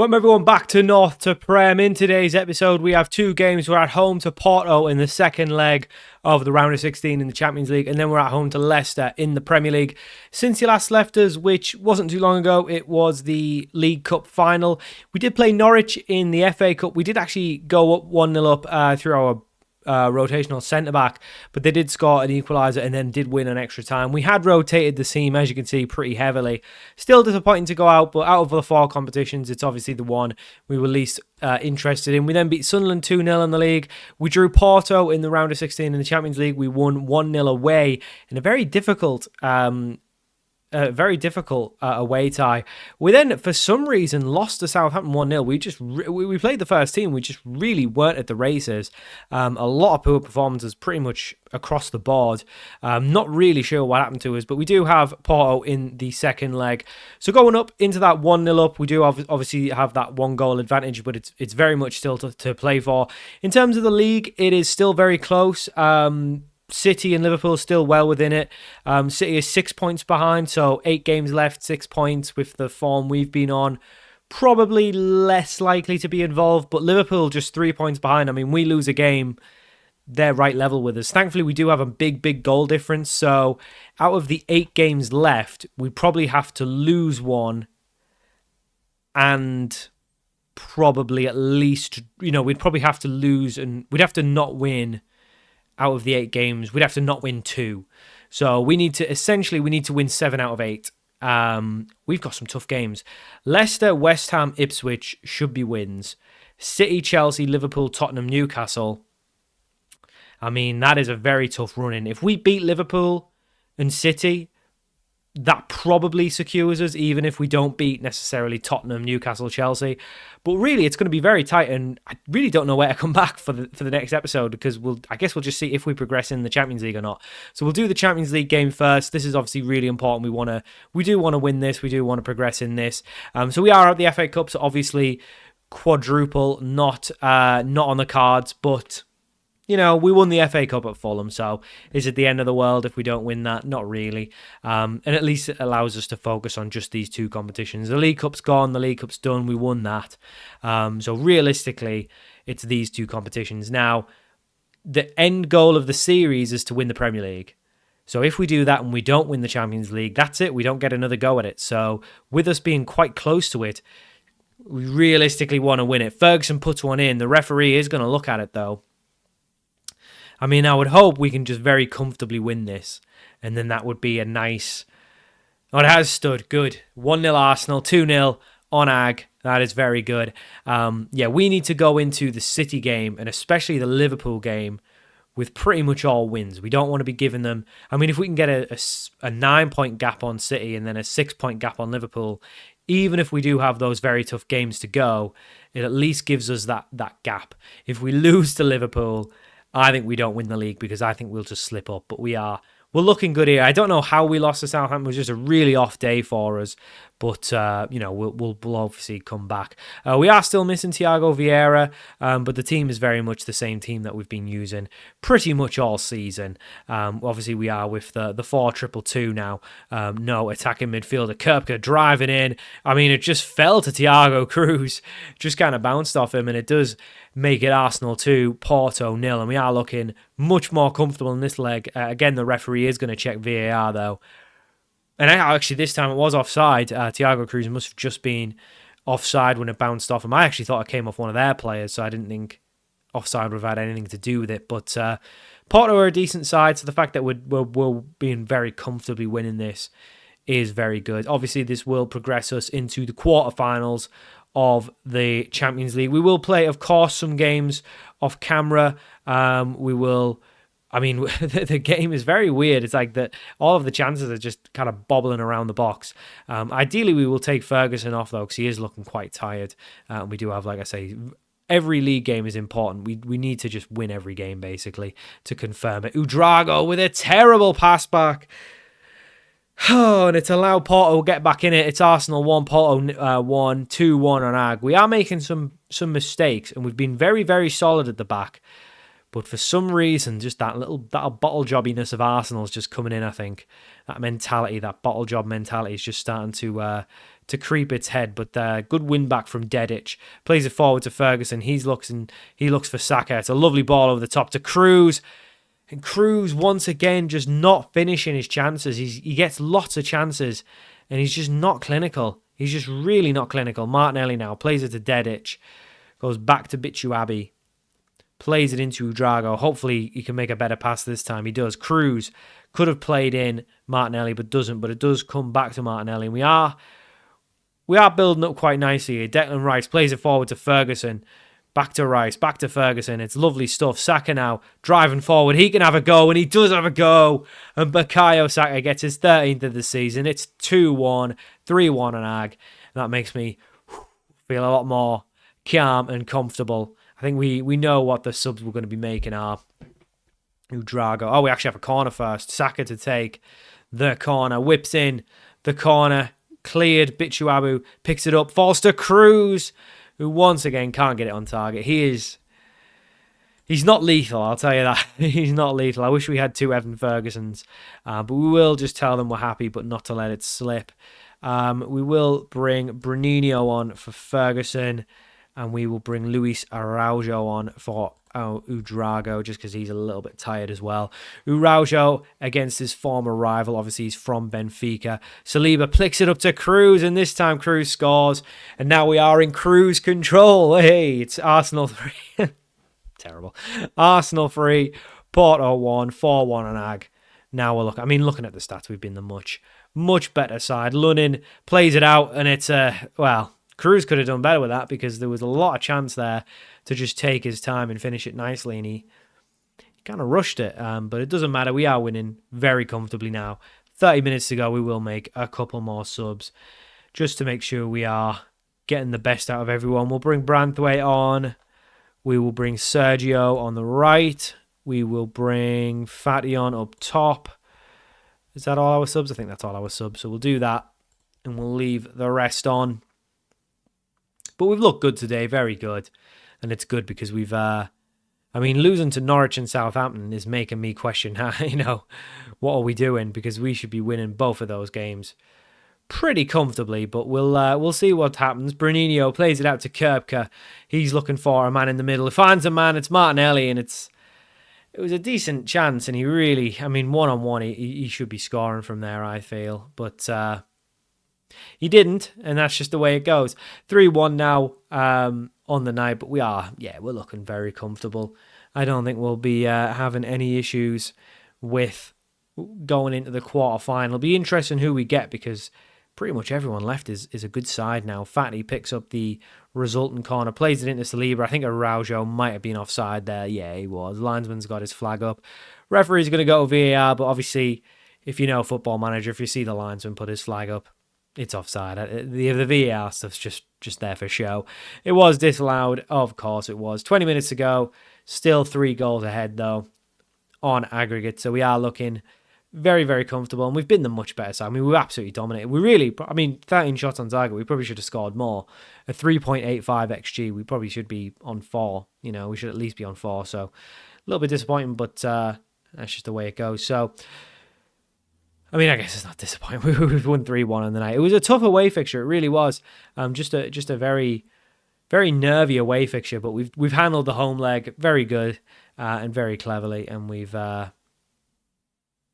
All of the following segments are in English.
Welcome everyone back to North to Prem. In today's episode, we have two games. We're at home to Porto in the second leg of the round of 16 in the Champions League, and then we're at home to Leicester in the Premier League. Since you last left us, which wasn't too long ago, it was the League Cup final. We did play Norwich in the FA Cup. We did actually go up 1-0 up through our rotational centre-back, but they did score an equaliser and then did win on extra time. We had rotated the team, as you can see, pretty heavily. Still disappointing to go out, but out of the four competitions, it's obviously the one we were least interested in. We then beat Sunderland 2-0 in the league. We drew Porto in the round of 16 in the Champions League. We won 1-0 away in a very difficult away tie. We then, for some reason, lost to Southampton 1-0. We played the first team. We just really weren't at the races. A lot of poor performances pretty much across the board. Not really sure what happened to us, but we do have Porto in the second leg. So going up into that 1-0 up, we do obviously have that one goal advantage, but it's very much still to play for. In terms of the league, it is still very close. City and Liverpool still well within it. City is 6 points behind, so 8 games left, 6 points with the form we've been on. Probably less likely to be involved, but Liverpool just 3 points behind. I mean, we lose a game, they're right level with us. Thankfully, we do have a big goal difference, so out of the 8 games left, we'd probably have to lose one and probably at least, we'd probably have to lose and we'd have to not win. Out of the 8 games, we'd have to not win 2. So we need to win 7 out of 8. We've got some tough games. Leicester, West Ham, Ipswich should be wins. City, Chelsea, Liverpool, Tottenham, Newcastle. I mean, that is a very tough run-in. If we beat Liverpool and City, that probably secures us, even if we don't beat necessarily Tottenham, Newcastle, Chelsea. But really, it's going to be very tight, and I really don't know where to come back for the next episode, because I guess we'll just see if we progress in the Champions League or not. So we'll do the Champions League game first. This is obviously really important. We do want to win this. We do want to progress in this. So we are at the FA Cup, so obviously quadruple not on the cards, but we won the FA Cup at Fulham, so is it the end of the world if we don't win that? Not really. And at least it allows us to focus on just these 2 competitions. The League Cup's gone, the League Cup's done, we won that. So realistically, it's these 2 competitions. Now, the end goal of the series is to win the Premier League. So if we do that and we don't win the Champions League, that's it. We don't get another go at it. So with us being quite close to it, we realistically want to win it. Ferguson puts one in. The referee is going to look at it, though. I mean, I would hope we can just very comfortably win this. And then that would be a nice... Oh, it has stood. Good. 1-0 Arsenal, 2-0 on Ag. That is very good. We need to go into the City game, and especially the Liverpool game, with pretty much all wins. We don't want to be giving them... I mean, if we can get a 9-point gap on City and then a 6-point gap on Liverpool, even if we do have those very tough games to go, it at least gives us that gap. If we lose to Liverpool... I think we don't win the league because I think we'll just slip up. But we're looking good here. I don't know how we lost to Southampton. It was just a really off day for us. But, we'll obviously come back. We are still missing Thiago Vieira, but the team is very much the same team that we've been using pretty much all season. Obviously, we are with the 4-2-2 now. No attacking midfielder. Köpke driving in. I mean, it just fell to Thiago Cruz. Just kind of bounced off him, and it does make it Arsenal 2, Porto 0. And we are looking much more comfortable in this leg. Again, the referee is going to check VAR, though. And actually, this time it was offside. Thiago Cruz must have just been offside when it bounced off him. I actually thought it came off one of their players, so I didn't think offside would have had anything to do with it. But Porto are a decent side, so the fact that we're being very comfortably winning this is very good. Obviously, this will progress us into the quarterfinals of the Champions League. We will play, of course, some games off camera. We will... I mean, the game is very weird. It's like that all of the chances are just kind of bobbling around the box. Ideally, we will take Ferguson off, though, because he is looking quite tired. We do have, like I say, every league game is important. We need to just win every game, basically, to confirm it. Udrago with a terrible pass back. Oh, and it's allowed Porto to get back in it. It's Arsenal 1, Porto 1, 2-1 on Ag. We are making some mistakes, and we've been very, very solid at the back. But for some reason, just that bottle jobbiness of Arsenal is just coming in, I think. That mentality, that bottle job mentality is just starting to to creep its head. But good win back from Dedic. Plays it forward to Ferguson. He looks for Saka. It's a lovely ball over the top to Cruz. And Cruz, once again, just not finishing his chances. He gets lots of chances, and he's just not clinical. He's just really not clinical. Martinelli now plays it to Dedic. Goes back to Bichuabi. Plays it into Udrago. Hopefully, he can make a better pass this time. He does. Cruz could have played in Martinelli, but doesn't. But it does come back to Martinelli. And we are building up quite nicely here. Declan Rice plays it forward to Ferguson. Back to Rice, back to Ferguson. It's lovely stuff. Saka now driving forward. He can have a go, and he does have a go. And Bukayo Saka gets his 13th of the season. It's 2-1, 3-1 on Ag. And that makes me feel a lot more calm and comfortable. I think we know what the subs we're going to be making are. Udrago. Oh, we actually have a corner first. Saka to take the corner. Whips in the corner. Cleared. Bichuabu picks it up. Falls to Cruz, who once again can't get it on target. He's not lethal, I'll tell you that. He's not lethal. I wish we had 2 Evan Fergusons. But we will just tell them we're happy, but not to let it slip. We will bring Bruninho on for Ferguson. And we will bring Luis Araujo on for Udrago, just because he's a little bit tired as well. Araujo against his former rival. Obviously, he's from Benfica. Saliba flicks it up to Cruz, and this time Cruz scores. And now we are in Cruz control. Hey, it's Arsenal 3. Terrible. Arsenal 3, Porto 1, 4-1 on Ag. Now we're looking at the stats, we've been the much better side. Lunin plays it out, and it's, Cruz could have done better with that because there was a lot of chance there to just take his time and finish it nicely, and he kind of rushed it. But it doesn't matter. We are winning very comfortably now. 30 minutes to go. We will make a couple more subs just to make sure we are getting the best out of everyone. We'll bring Branthwaite on. We will bring Sergio on the right. We will bring Fatty on up top. Is that all our subs? I think that's all our subs. So we'll do that, and we'll leave the rest on. But we've looked good today, very good. And it's good because we've, losing to Norwich and Southampton is making me question, what are we doing? Because we should be winning both of those games pretty comfortably. But we'll see what happens. Bruninho plays it out to Kerbka. He's looking for a man in the middle. He finds a man, it's Martinelli, and it was a decent chance. And he really, one-on-one, he should be scoring from there, I feel. But he didn't, and that's just the way it goes. 3-1 now on the night, but we're looking very comfortable. I don't think we'll be having any issues with going into the quarterfinal. It'll be interesting who we get because pretty much everyone left is a good side now. Fatty picks up the resultant corner, plays it into Saliba. I think Araujo might have been offside there. Yeah, he was. Linesman's got his flag up. Referee's going to go to VAR, but obviously, if you know Football Manager, if you see the linesman put his flag up, it's offside. The VAR stuff's just there for show. It was disallowed. Of course it was. 20 minutes to go. Still 3 goals ahead, though, on aggregate. So we are looking very, very comfortable. And we've been the much better side. We've absolutely dominated. 13 shots on target. We probably should have scored more. A 3.85 XG. We probably should be on 4. We should at least be on 4. So a little bit disappointing, but that's just the way it goes. So I guess it's not disappointing. We've won 3-1 on the night. It was a tough away fixture. It really was. Just a very, very nervy away fixture. But we've handled the home leg very good and very cleverly, and we've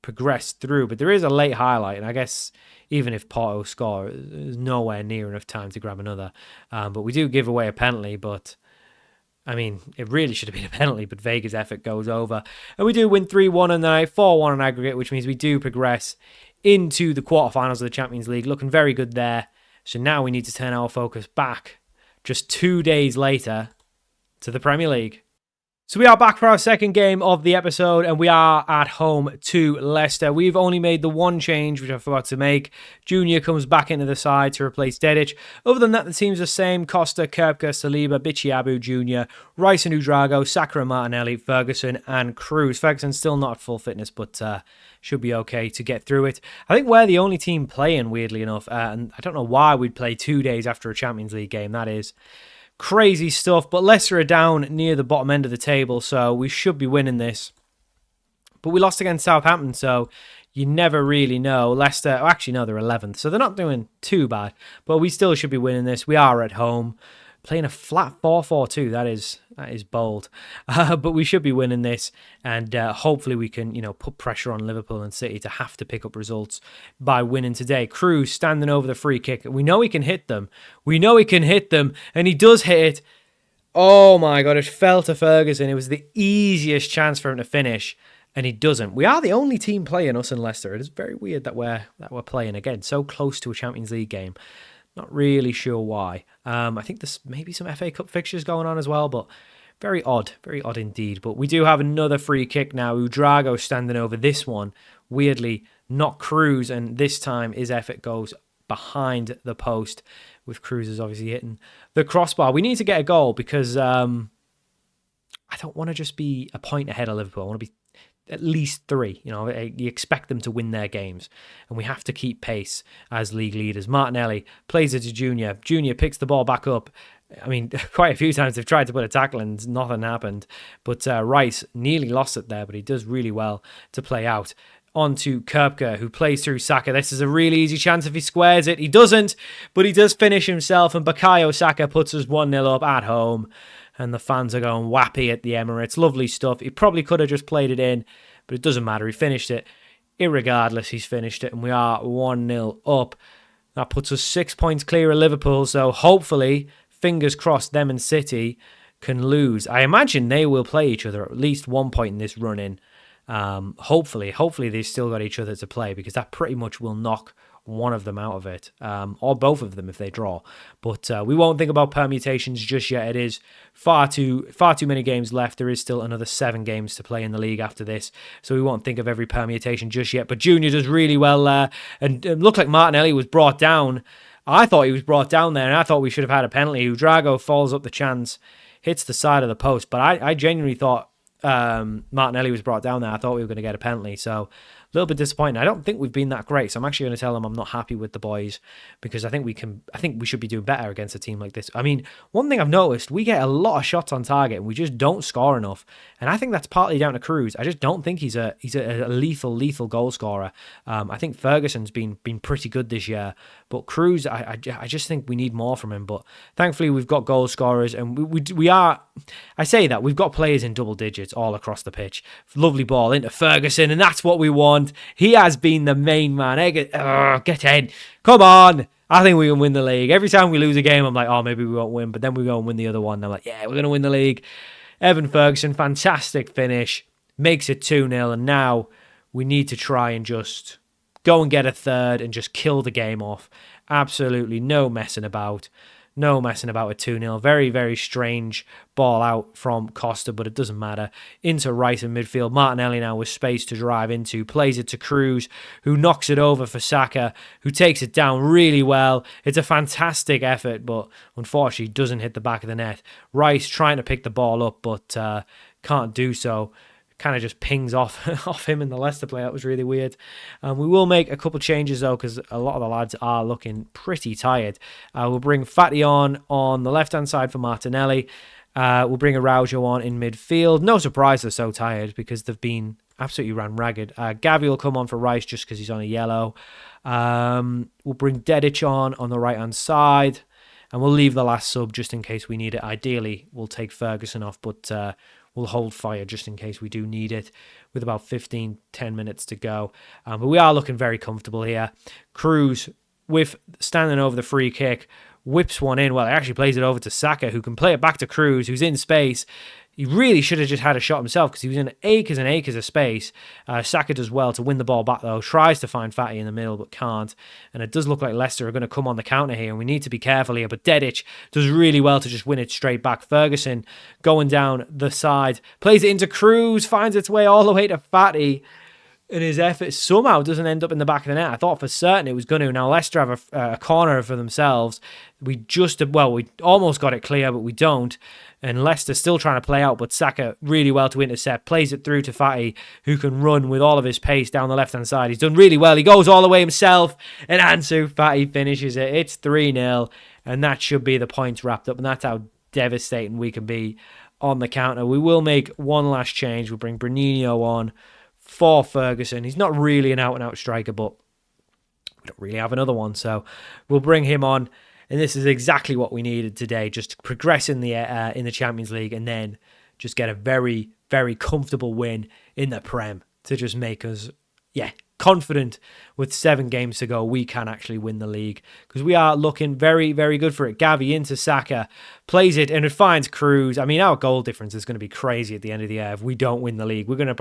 progressed through. But there is a late highlight, and I guess even if Porto score, there's nowhere near enough time to grab another. But we do give away a penalty, but it really should have been a penalty, but Vega's effort goes over. And we do win 3-1 on the night, 4-1 on aggregate, which means we do progress into the quarterfinals of the Champions League. Looking very good there. So now we need to turn our focus back just 2 days later to the Premier League. So we are back for our second game of the episode, and we are at home to Leicester. We've only made the one change, which I forgot to make. Junior comes back into the side to replace Dedic. Other than that, the team's the same. Costa, Kerbka, Saliba, Bichiabu, Junior, Rice and Udrago, Saka and Martinelli, Ferguson and Cruz. Ferguson's still not at full fitness, but should be okay to get through it. I think we're the only team playing, weirdly enough, and I don't know why we'd play 2 days after a Champions League game. That is crazy stuff, but Leicester are down near the bottom end of the table, so we should be winning this. But we lost against Southampton, so you never really know. Leicester, oh, actually, no, they're 11th, so they're not doing too bad. But we still should be winning this. We are at home, playing a flat 4-4-2. That is bold. But we should be winning this, and hopefully we can, put pressure on Liverpool and City to have to pick up results by winning today. Cruz standing over the free kick. We know he can hit them. And he does hit it. Oh my God, it fell to Ferguson. It was the easiest chance for him to finish, and he doesn't. We are the only team playing, us and Leicester. It is very weird that we're playing again so close to a Champions League game. Not really sure why. I think there's maybe some FA Cup fixtures going on as well, but very odd indeed. But we do have another free kick now. Udrago standing over this one. Weirdly, not Cruz, and this time his effort goes behind the post, with Cruz obviously hitting the crossbar. We need to get a goal because I don't want to just be a point ahead of Liverpool. I want to be at least 3. You expect them to win their games, and we have to keep pace as league leaders. Martinelli plays it to Junior. Junior picks the ball back up. I mean, quite a few times they've tried to put a tackle and nothing happened. But Rice nearly lost it there, but he does really well to play out. On to Köpke, who plays through Saka. This is a really easy chance if he squares it. He doesn't, but he does finish himself, and Bukayo Saka puts us 1-0 up at home, and the fans are going wappy at the Emirates. Lovely stuff. He probably could have just played it in, but it doesn't matter. He finished it. Irregardless, he's finished it, and we are 1-0 up. That puts us 6 points clear of Liverpool, so hopefully, fingers crossed, them and City can lose. I imagine they will play each other at least one point in this run-in. Hopefully they've still got each other to play, because that pretty much will knock one of them out of it, or both of them if they draw. But we won't think about permutations just yet. It is far too many games left. There is still another 7 games to play in the league after this, so we won't think of every permutation just yet. But Junior does really well there, and it looked like Martinelli was brought down. I thought he was brought down there, and I thought we should have had a penalty. Udrago follows up the chance, hits the side of the post, but I genuinely thought Martinelli was brought down there. I thought we were going to get a penalty, so a little bit disappointed. I don't think we've been that great, so I'm actually going to tell them I'm not happy with the boys, because I think we should be doing better against a team like this. I mean, one thing I've noticed, we get a lot of shots on target and we just don't score enough, and I think that's partly down to Cruz. I just don't think he's a lethal goal scorer. I think Ferguson's been pretty good this year, but Cruz, I just think we need more from him. But thankfully we've got goal scorers, and we are, I say that, we've got players in double digits all across the pitch. Lovely ball into Ferguson, and that's what we want. He has been the main man. Get in. Come on. I think we can win the league. Every time we lose a game, I'm like, oh, maybe we won't win. But then we go and win the other one. And I'm like, yeah, we're going to win the league. Evan Ferguson, fantastic finish. Makes it 2-0. And now we need to try and just go and get a third and just kill the game off. Absolutely no messing about. No messing about with 2-0. Very, very strange ball out from Costa, but it doesn't matter. Into Rice in midfield. Martinelli now with space to drive into. Plays it to Cruz, who knocks it over for Saka, who takes it down really well. It's a fantastic effort, but unfortunately doesn't hit the back of the net. Rice trying to pick the ball up, but can't do so. Kind of just pings off him in the Leicester play. That was really weird. We will make a couple changes though, because a lot of the lads are looking pretty tired. We'll bring Fatty on the left-hand side for Martinelli. We'll bring Araujo on in midfield. No surprise they're so tired, because they've been absolutely ran ragged. Gavi will come on for Rice just because he's on a yellow. We'll bring Dedic on the right-hand side. And we'll leave the last sub just in case we need it. Ideally, we'll take Ferguson off, but we'll hold fire just in case we do need it, with about 10 minutes to go. But we are looking very comfortable here. Cruz, with standing over the free kick, whips one in. Well, he actually plays it over to Saka, who can play it back to Cruz, who's in space. He really should have just had a shot himself, because he was in acres and acres of space. Saka does well to win the ball back, though. Tries to find Fatty in the middle, but can't. And it does look like Leicester are going to come on the counter here, and we need to be careful here. But Dedic does really well to just win it straight back. Ferguson going down the side. Plays it into Cruz. Finds its way all the way to Fatty. And his effort somehow doesn't end up in the back of the net. I thought for certain it was going to. Now Leicester have a corner for themselves. We almost got it clear, but we don't. And Leicester still trying to play out, but Saka really well to intercept. Plays it through to Fatty, who can run with all of his pace down the left-hand side. He's done really well. He goes all the way himself, and Ansu Fati finishes it. It's 3-0, and that should be the points wrapped up. And that's how devastating we can be on the counter. We will make one last change. We'll bring Bruninho on for Ferguson. He's not really an out-and-out striker, but we don't really have another one, so we'll bring him on. And this is exactly what we needed today, just to progress in the Champions League and then just get a very, very comfortable win in the Prem to just make us, confident with 7 games to go we can actually win the league, because we are looking very, very good for it. Gavi into Saka, plays it and it finds Cruz. I mean, our goal difference is going to be crazy at the end of the year if we don't win the league. We're going to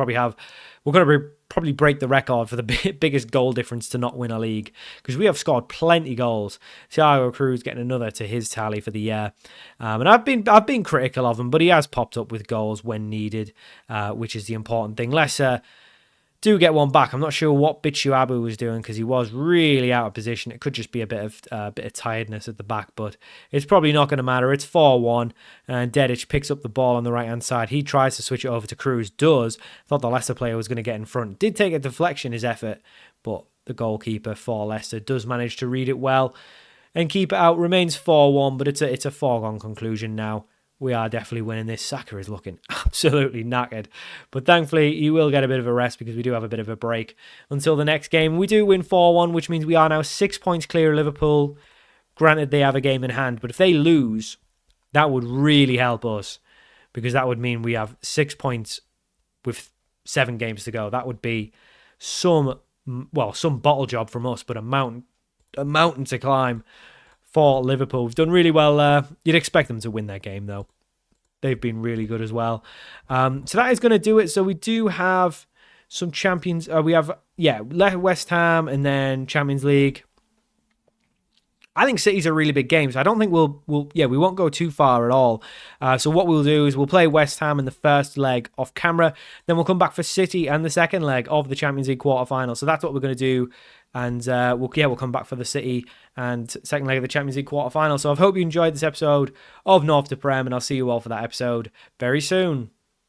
probably break the record for the biggest goal difference to not win a league, because we have scored plenty goals. Thiago Cruz getting another to his tally for the year, and I've been critical of him, but he has popped up with goals when needed, which is the important thing. Leicester do get one back. I'm not sure what Bichu Abu was doing, because he was really out of position. It could just be a bit of tiredness at the back, but it's probably not going to matter. It's 4-1, and Dedic picks up the ball on the right-hand side. He tries to switch it over to Cruz. Thought the Leicester player was going to get in front. Did take a deflection, his effort, but the goalkeeper for Leicester does manage to read it well and keep it out. Remains 4-1, but it's a foregone conclusion now. We are definitely winning this. Saka is looking absolutely knackered. But thankfully, he will get a bit of a rest, because we do have a bit of a break until the next game. We do win 4-1, which means we are now 6 points clear of Liverpool. Granted, they have a game in hand, but if they lose, that would really help us, because that would mean we have 6 points with 7 games to go. That would be some bottle job from us, but a mountain to climb for Liverpool. We've done really well. You'd expect them to win that game, though. They've been really good as well. So that is going to do it. So we do have some champions. We have, West Ham and then Champions League. I think City's a really big game, so I don't think we won't go too far at all. So what we'll do is we'll play West Ham in the first leg off camera, then we'll come back for City and the second leg of the Champions League quarterfinal. So that's what we're going to do, and we'll come back for the City and second leg of the Champions League quarterfinal. So I hope you enjoyed this episode of North to Prem, and I'll see you all for that episode very soon.